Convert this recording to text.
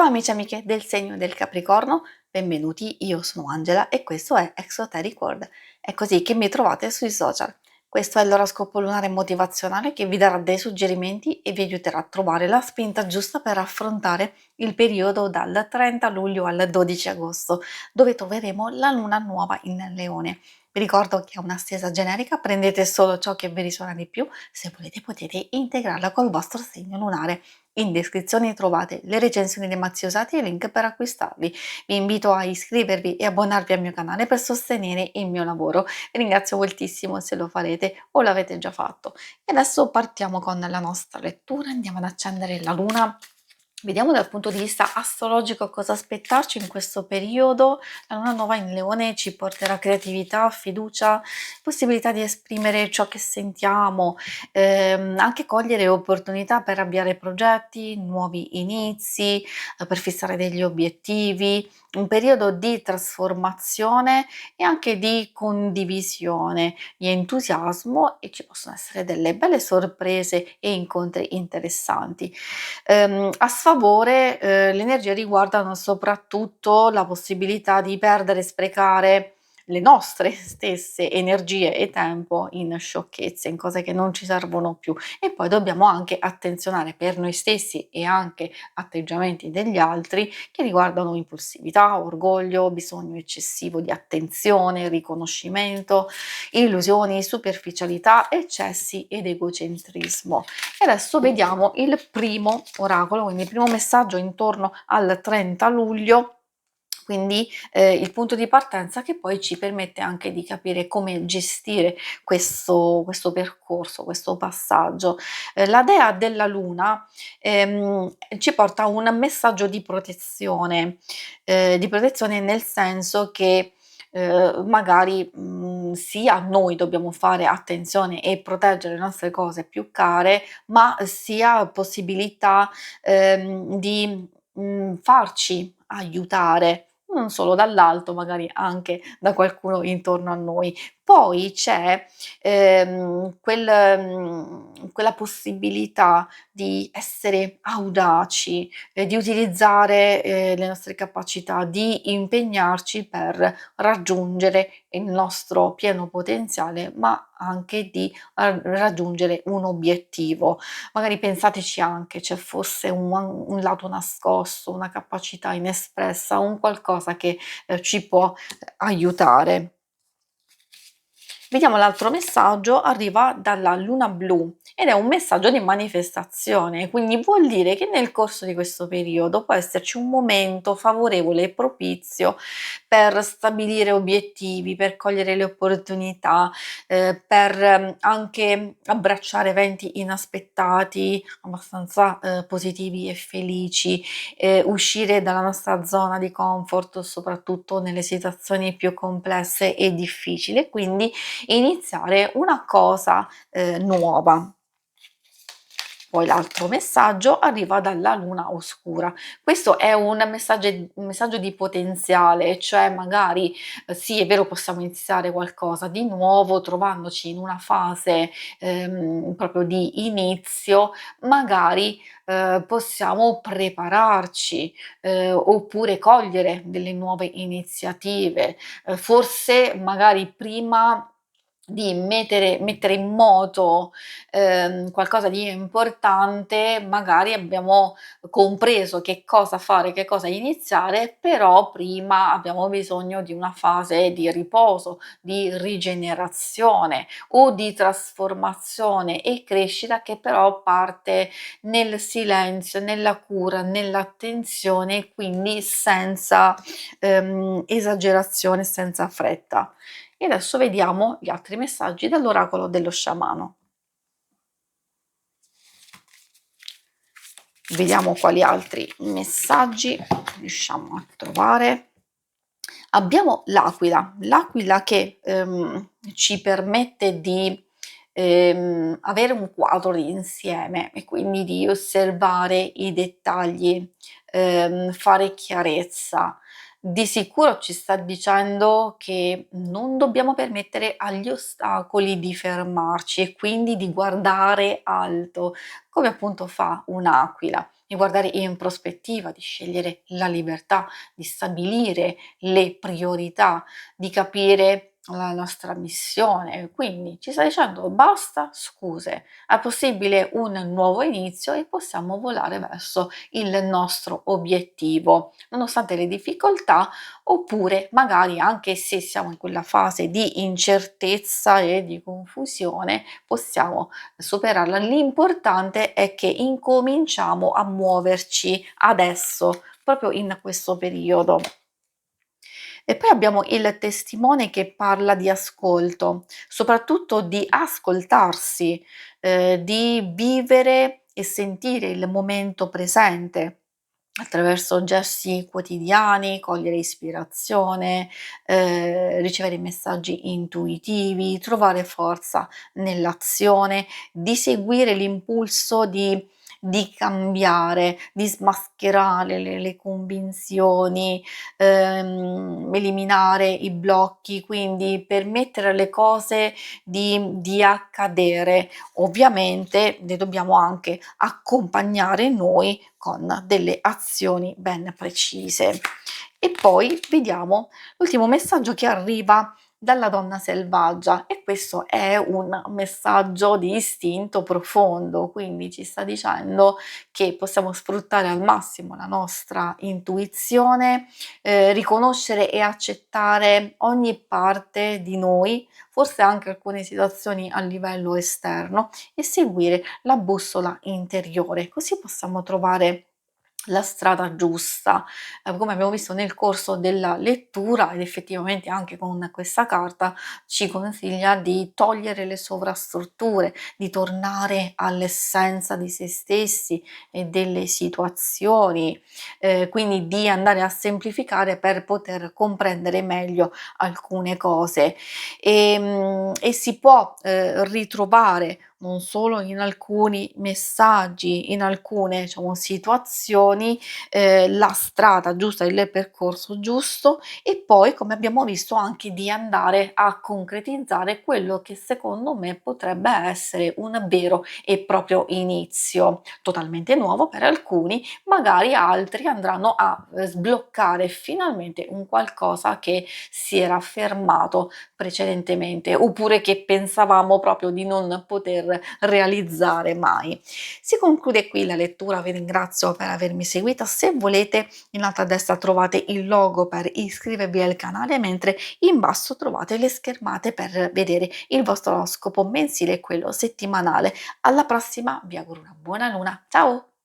Ciao amici e amiche del segno del Capricorno, benvenuti, io sono Angela e questo è Exoteric World. È così che mi trovate sui social. Questo è l'oroscopo lunare motivazionale che vi darà dei suggerimenti e vi aiuterà a trovare la spinta giusta per affrontare il periodo dal 30 luglio al 12 agosto, dove troveremo la luna nuova in Leone. Vi ricordo che è una stesa generica, prendete solo ciò che vi risuona di più, se volete potete integrarla col vostro segno lunare. In descrizione trovate le recensioni dei mazzi usati e i link per acquistarli. Vi invito a iscrivervi e abbonarvi al mio canale per sostenere il mio lavoro. Vi ringrazio moltissimo se lo farete o l'avete già fatto. E adesso partiamo con la nostra lettura, andiamo ad accendere la luna. Vediamo dal punto di vista astrologico cosa aspettarci in questo periodo. La luna nuova in Leone ci porterà creatività, fiducia, possibilità di esprimere ciò che sentiamo, anche cogliere opportunità per avviare progetti, nuovi inizi, per fissare degli obiettivi, un periodo di trasformazione e anche di condivisione, di entusiasmo e ci possono essere delle belle sorprese e incontri interessanti. A sfavore, le energie riguardano soprattutto la possibilità di perdere e sprecare le nostre stesse energie e tempo in sciocchezze, in cose che non ci servono più. E poi dobbiamo anche attenzionare per noi stessi e anche atteggiamenti degli altri che riguardano impulsività, orgoglio, bisogno eccessivo di attenzione, riconoscimento, illusioni, superficialità, eccessi ed egocentrismo. E adesso vediamo il primo oracolo, quindi il primo messaggio intorno al 30 luglio, quindi il punto di partenza che poi ci permette anche di capire come gestire questo percorso, questo passaggio. La dea della luna ci porta a un messaggio di protezione nel senso che magari sia noi dobbiamo fare attenzione e proteggere le nostre cose più care, ma sia possibilità di farci aiutare, non solo dall'alto, magari anche da qualcuno intorno a noi. Poi c'è quella possibilità di essere audaci, di utilizzare le nostre capacità, di impegnarci per raggiungere il nostro pieno potenziale, ma anche di raggiungere un obiettivo. Magari pensateci anche, c'è fosse un lato nascosto, una capacità inespressa, un qualcosa che ci può aiutare. Vediamo l'altro messaggio, arriva dalla luna blu ed è un messaggio di manifestazione, quindi vuol dire che nel corso di questo periodo può esserci un momento favorevole e propizio per stabilire obiettivi, per cogliere le opportunità, per anche abbracciare eventi inaspettati, abbastanza positivi e felici, uscire dalla nostra zona di comfort, soprattutto nelle situazioni più complesse e difficili, quindi iniziare una cosa nuova. Poi l'altro messaggio arriva dalla luna oscura. Questo è un messaggio di potenziale, cioè magari sì, è vero, possiamo iniziare qualcosa di nuovo trovandoci in una fase proprio di inizio, magari possiamo prepararci oppure cogliere delle nuove iniziative, forse magari prima di mettere in moto qualcosa di importante, magari abbiamo compreso che cosa fare, che cosa iniziare, però prima abbiamo bisogno di una fase di riposo, di rigenerazione o di trasformazione e crescita che però parte nel silenzio, nella cura, nell'attenzione, quindi senza esagerazione, senza fretta. E adesso vediamo gli altri messaggi dall'oracolo dello sciamano. Vediamo quali altri messaggi riusciamo a trovare. Abbiamo l'aquila che ci permette di avere un quadro d'insieme e quindi di osservare i dettagli, fare chiarezza. Di sicuro ci sta dicendo che non dobbiamo permettere agli ostacoli di fermarci e quindi di guardare alto, come appunto fa un'aquila. di guardare in prospettiva, di scegliere la libertà, di stabilire le priorità, di capire la nostra missione. Quindi ci sta dicendo basta scuse, è possibile un nuovo inizio e possiamo volare verso il nostro obiettivo, nonostante le difficoltà, oppure magari anche se siamo in quella fase di incertezza e di confusione, possiamo superarla. L'importante è che incominciamo a muoverci adesso, proprio in questo periodo. E poi abbiamo il testimone che parla di ascolto, soprattutto di ascoltarsi, di vivere e sentire il momento presente attraverso gesti quotidiani, cogliere ispirazione, ricevere messaggi intuitivi, trovare forza nell'azione, di seguire l'impulso di cambiare, di smascherare le convinzioni, eliminare i blocchi, quindi permettere alle cose di accadere. Ovviamente ne dobbiamo anche accompagnare noi con delle azioni ben precise. E poi vediamo l'ultimo messaggio che arriva dalla donna selvaggia, e questo è un messaggio di istinto profondo, quindi ci sta dicendo che possiamo sfruttare al massimo la nostra intuizione, riconoscere e accettare ogni parte di noi, forse anche alcune situazioni a livello esterno, e seguire la bussola interiore, così possiamo trovare la strada giusta, come abbiamo visto nel corso della lettura. Ed effettivamente anche con questa carta ci consiglia di togliere le sovrastrutture, di tornare all'essenza di se stessi e delle situazioni, quindi di andare a semplificare per poter comprendere meglio alcune cose. E si può, ritrovare non solo in alcuni messaggi, in alcune, diciamo, situazioni, la strada giusta, il percorso giusto, e poi, come abbiamo visto, anche di andare a concretizzare quello che secondo me potrebbe essere un vero e proprio inizio, totalmente nuovo per alcuni, magari altri andranno a, sbloccare finalmente un qualcosa che si era fermato precedentemente, oppure che pensavamo proprio di non poter realizzare mai. Si conclude qui la lettura, vi ringrazio per avermi seguita. Se volete, in alto a destra trovate il logo per iscrivervi al canale, mentre in basso trovate le schermate per vedere il vostro oroscopo mensile e quello settimanale. Alla prossima, vi auguro una buona luna, ciao!